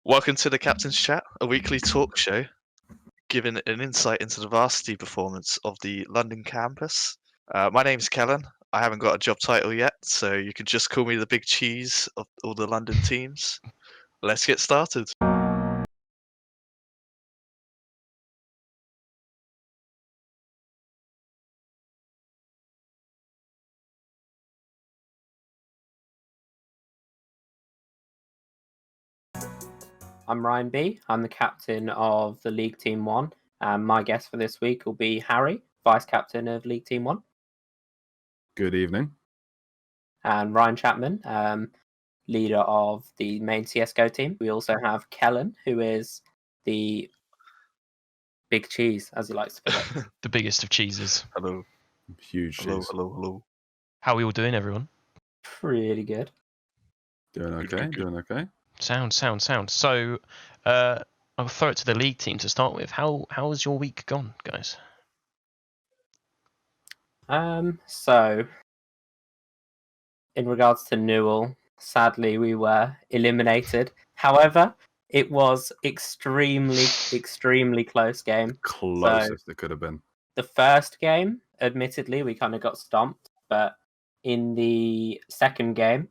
Welcome to the Captain's Chat, a weekly talk show giving an insight into the varsity performance of the London campus. My name's Kellen. I haven't got a job title yet, so you can just call me the big cheese of all the London teams. Let's get started. I'm Ryan B. I'm the captain of the League Team 1. My guest for this week will be Harry, vice captain of League Team 1. Good evening. And Ryan Chapman, leader of the main CSGO team. We also have Kellen, who is the big cheese, as he likes to put it. The biggest of cheeses. Hello. Huge Hello, cheese. hello. How are we all doing, everyone? Pretty good. Doing okay, Good. doing okay. Sound. So, I'll throw it to the league team to start with. How has your week gone, guys? So, in regards to Newell, sadly we were eliminated. However, it was extremely close game. Closest it could have been. The first game, admittedly, we kind of got stomped, but in the second game,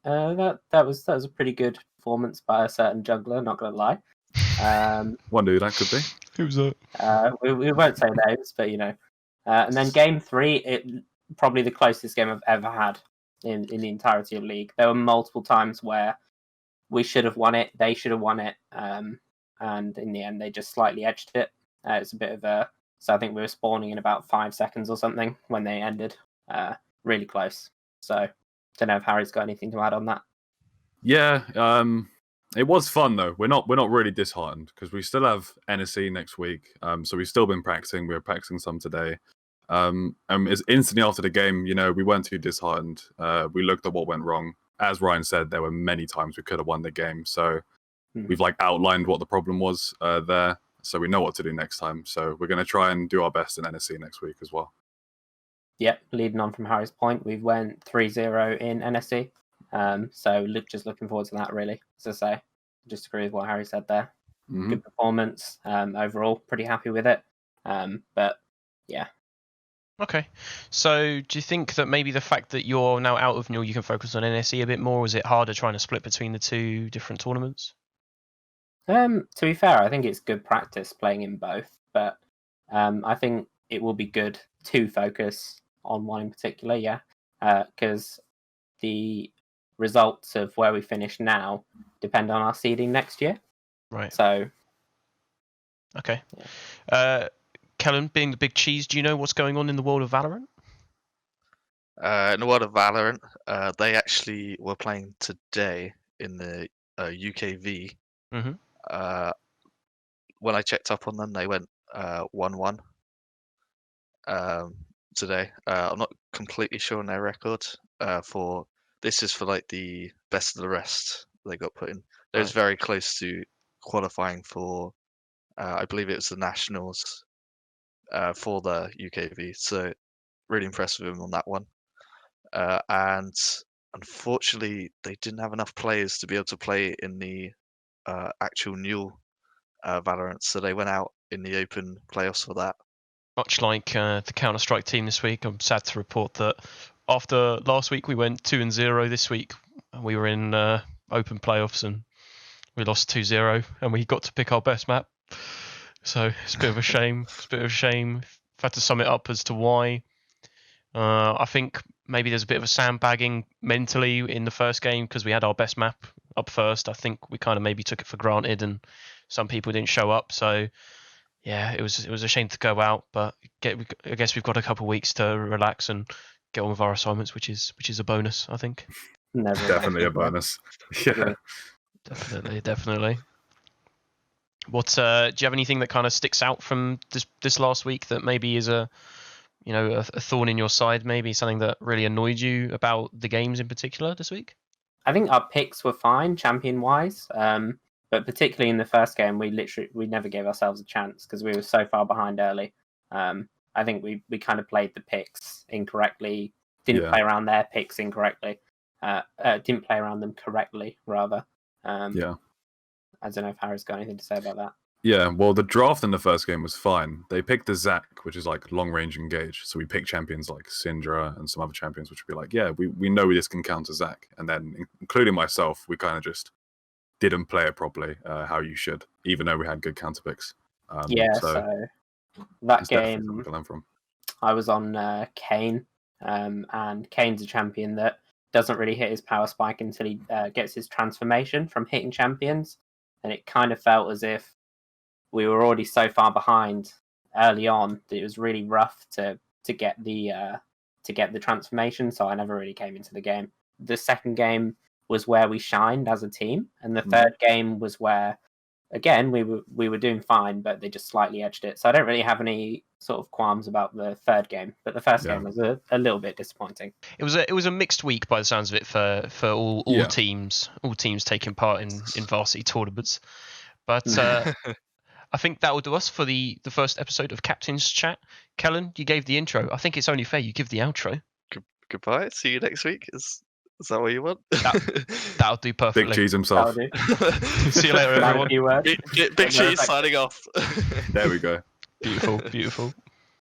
that was a pretty good performance by a certain juggler. Not gonna lie. Wonder who that could be. Who's that? We won't say names, but you know. And then game 3, it probably the closest game I've ever had in the entirety of league. There were multiple times where we should have won it, they should have won it, and in the end they just slightly edged it. It's a bit of a so I think we were spawning in about 5 seconds or something when they ended. Really close. So don't know if Harry's got anything to add on that. Yeah, it was fun though. We're not really disheartened because we still have NSE next week. So we've still been practicing. We were practicing some today. It's instantly after the game, we weren't too disheartened. We looked at what went wrong. As Ryan said, there were many times we could have won the game. So we've outlined what the problem was there. So we know what to do next time. So we're going to try and do our best in NSC next week as well. Yep, leading on from Harry's point, we went 3-0 in NSC. So just looking forward to that, really. As I say, just agree with what Harry said there. Mm-hmm. Good performance overall. Pretty happy with it. But yeah. Okay. So do you think that maybe the fact that you're now out of Newell, you can focus on NSE a bit more? Or is it harder trying to split between the two different tournaments? To be fair, I think it's good practice playing in both, but I think it will be good to focus on one in particular, yeah, because the results of where we finish now depend on our seeding next year. Right. So. Okay. Yeah. Kellen, being the big cheese, do you know what's going on in the world of Valorant? In the world of Valorant, they actually were playing today in the UKV. Mm-hmm. When I checked up on them, they went 1-1 today. I'm not completely sure on their record. This is for like the best of the rest they got put in. They was very close to qualifying for, I believe it was the Nationals for the UKV. So really impressed with him on that one. And unfortunately, they didn't have enough players to be able to play in the actual Newell Valorant, so they went out in the open playoffs for that. Much like the Counter-Strike team this week, I'm sad to report that after last week we went 2-0. This week we were in open playoffs and we lost 2-0, and we got to pick our best map. So it's a bit of a shame. If I had to sum it up as to why, I think maybe there's a bit of a sandbagging mentally in the first game because we had our best map up first. I think we kind of maybe took it for granted, and some people didn't show up. So yeah, it was a shame to go out, but I guess we've got a couple of weeks to relax and get on with our assignments, which is a bonus, I think. Definitely a bonus. Yeah, definitely. What do you have anything that kind of sticks out from this last week that maybe is a thorn in your side, maybe something that really annoyed you about the games in particular this week? I think our picks were fine, champion-wise, but particularly in the first game, we never gave ourselves a chance because we were so far behind early. I think we kind of played the picks incorrectly, didn't play around their picks incorrectly, didn't play around them correctly, rather. Yeah. I don't know if Harry's got anything to say about that. Yeah, well, the draft in the first game was fine. They picked the Zac, which is like long range engage. So we picked champions like Syndra and some other champions, which would be like, yeah, we know this can counter Zac. And then, including myself, we kind of just didn't play it properly how you should, even though we had good counter picks. So that game, we can learn from. I was on Kane, and Kane's a champion that doesn't really hit his power spike until he gets his transformation from hitting champions. And it kind of felt as if we were already so far behind early on that it was really rough to get the transformation. So I never really came into the game. The second game was where we shined as a team, and the third game was where, again, we were doing fine, but they just slightly edged it. So I don't really have any sort of qualms about the third game, but the first game was a little bit disappointing. It was a mixed week by the sounds of it for all teams taking part in varsity tournaments, but. I think that will do us for the first episode of Captain's Chat. Kellen, you gave the intro. I think it's only fair you give the outro. Goodbye. See you next week. Is that what you want? That'll do perfectly. Big Cheese himself. See you later, everyone. Big Cheese signing off. There we go. Beautiful.